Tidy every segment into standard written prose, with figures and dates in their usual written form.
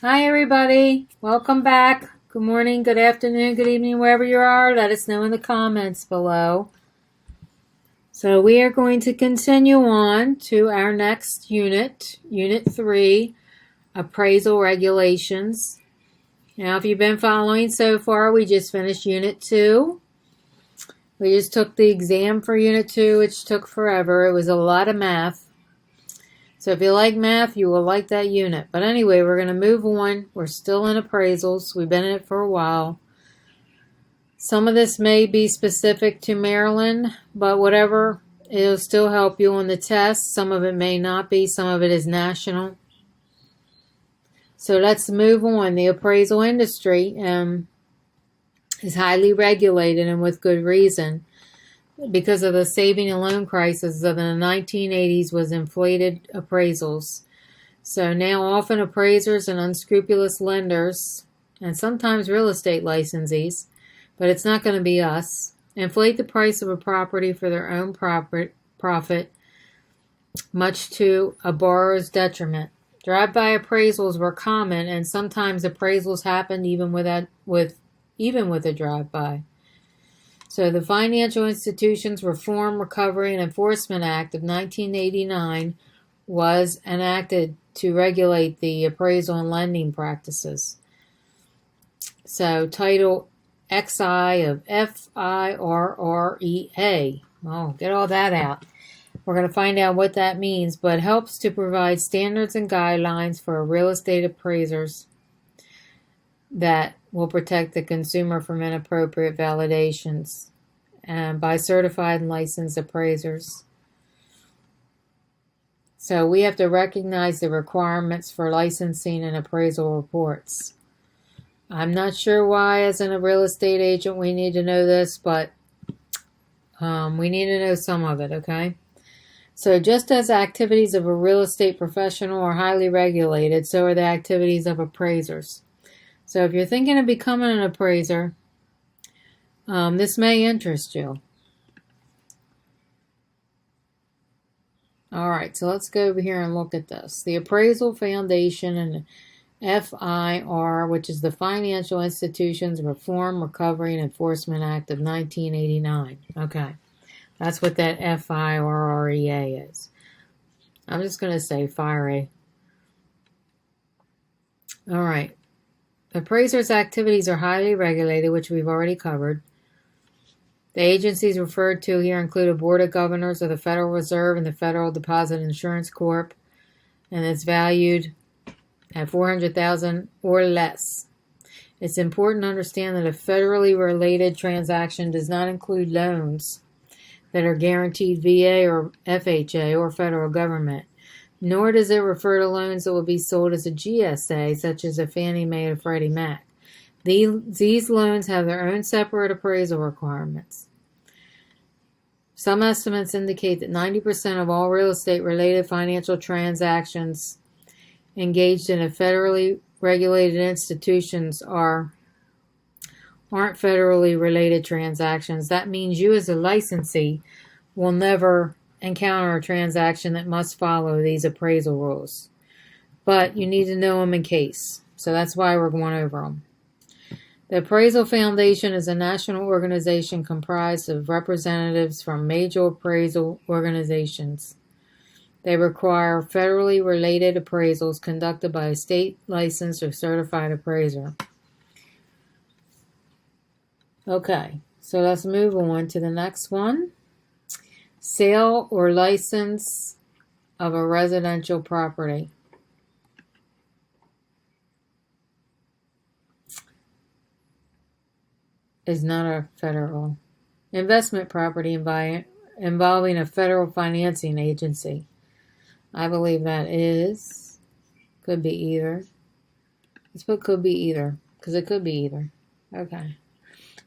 Hi everybody, welcome back. Good morning, good afternoon, good evening, wherever you are. Let us know in the comments below. So we are going to continue on to our next unit, Unit 3, Appraisal Regulations. Now if you've been following so far, we just finished Unit 2. We just took the exam for Unit 2, which took forever. It was a lot of math. So if you like math, you will like that unit. But anyway, we're going to move on. We're still in appraisals. We've been in it for a while. Some of this may be specific to Maryland, but whatever, it'll still help you on the test. Some of it may not be. Some of it is national. So let's move on. The appraisal industry is highly regulated and with good reason. Because of the saving and loan crisis of the 1980s was inflated appraisals. So now often appraisers and unscrupulous lenders, and sometimes real estate licensees, but it's not going to be us, inflate the price of a property for their own profit, much to a borrower's detriment. Drive-by appraisals were common, and sometimes appraisals happened even with a drive-by. So the Financial Institutions Reform, Recovery, and Enforcement Act of 1989 was enacted to regulate the appraisal and lending practices. So Title XI of FIRREA. Oh, get all that out. We're going to find out what that means, but helps to provide standards and guidelines for real estate appraisers that will protect the consumer from inappropriate validations by certified and licensed appraisers. So we have to recognize the requirements for licensing and appraisal reports. I'm not sure why as a real estate agent we need to know this, but we need to know some of it, okay? So just as activities of a real estate professional are highly regulated, so are the activities of appraisers. So if you're thinking of becoming an appraiser, this may interest you. All right, so let's go over here and look at this. The Appraisal Foundation and FIR, which is the Financial Institutions Reform, Recovery, and Enforcement Act of 1989. Okay, that's what that FIRREA is. I'm just going to say FIRREA. All right. Appraisers' activities are highly regulated, which we've already covered. The agencies referred to here include a Board of Governors of the Federal Reserve and the Federal Deposit Insurance Corp., and it's valued at $400,000 or less. It's important to understand that a federally related transaction does not include loans that are guaranteed VA or FHA or federal government. Nor does it refer to loans that will be sold as a GSA, such as a Fannie Mae or Freddie Mac. These loans have their own separate appraisal requirements. Some estimates indicate that 90% of all real estate-related financial transactions engaged in a federally regulated institutions aren't federally related transactions. That means you as a licensee will never encounter a transaction that must follow these appraisal rules. But you need to know them in case. So that's why we're going over them. The Appraisal Foundation is a national organization comprised of representatives from major appraisal organizations. They require federally related appraisals conducted by a state licensed or certified appraiser. Okay, so let's move on to the next one. Sale or license of a residential property. Is not a federal investment property involving a federal financing agency. I believe that is. Could be either. Let's put could be either, because it could be either. Okay.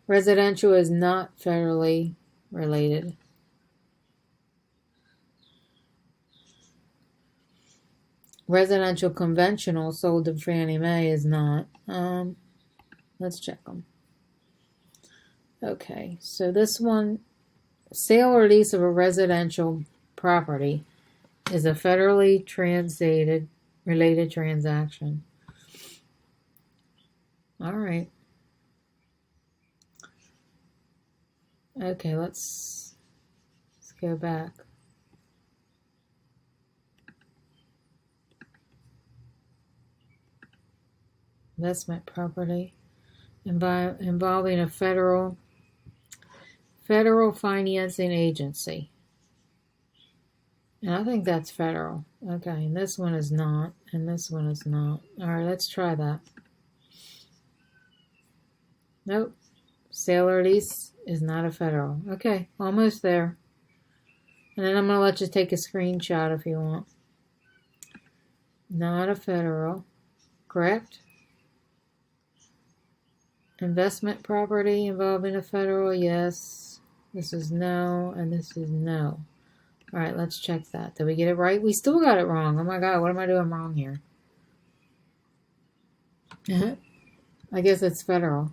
Residential is not federally related. Residential conventional sold to Fannie Mae is not. Let's check them. Okay, so this one, sale or lease of a residential property is a federally related transaction. All right. Okay, let's go back. Investment property involving a federal financing agency. And I think that's federal. Okay, and this one is not, and this one is not. All right, let's try that. Nope. Sale or lease is not a federal. Okay, almost there. And then I'm going to let you take a screenshot if you want. Not a federal. Correct? Investment property involving a federal, yes. This is no, and this is no. All right, let's check that. Did we get it right? We still got it wrong. Oh my God, what am I doing wrong here? I guess it's federal.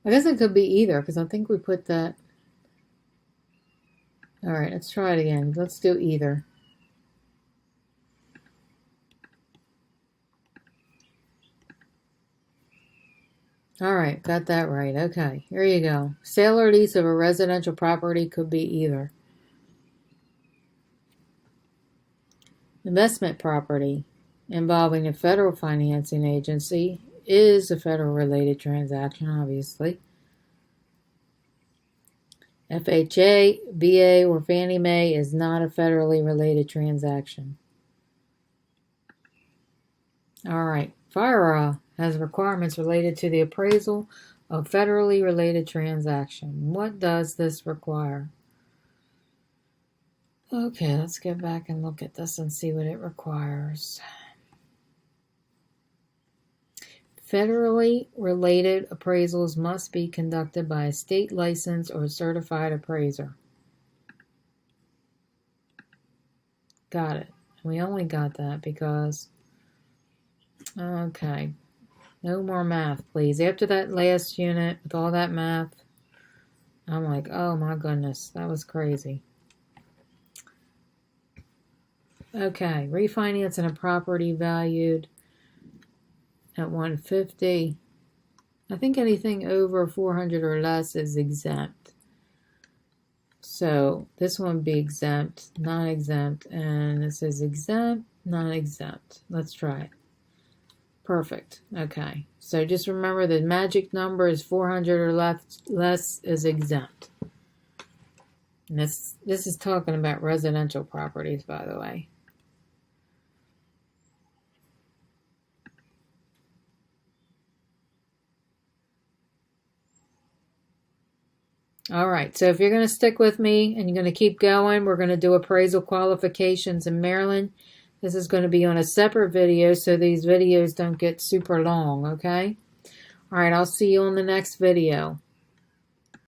I guess it could be either, because I think we put that. All right, let's try it again. Let's do either. All right, got that right. Okay, here you go. Sale or lease of a residential property could be either. Investment property involving a federal financing agency is a federal related transaction, obviously. FHA, VA, or Fannie Mae is not a federally related transaction. All right, FIRREA has requirements related to the appraisal of federally related transaction. What does this require? Okay, let's get back and look at this and see what it requires. Federally related appraisals must be conducted by a state licensed or certified appraiser. Got it. We only got that because... Okay. No more math, please. After that last unit with all that math, I'm like, oh my goodness, that was crazy. Okay, refinancing a property valued at $150. I think anything over $400 or less is exempt. So this one would be exempt, non-exempt, and this is exempt, non-exempt. Let's try it. Perfect. Okay. So just remember the magic number is 400 or less is exempt. And this is talking about residential properties, by the way. All right. So if you're going to stick with me and you're going to keep going, we're going to do appraisal qualifications in Maryland. This is going to be on a separate video, so these videos don't get super long, okay? All right, I'll see you on the next video.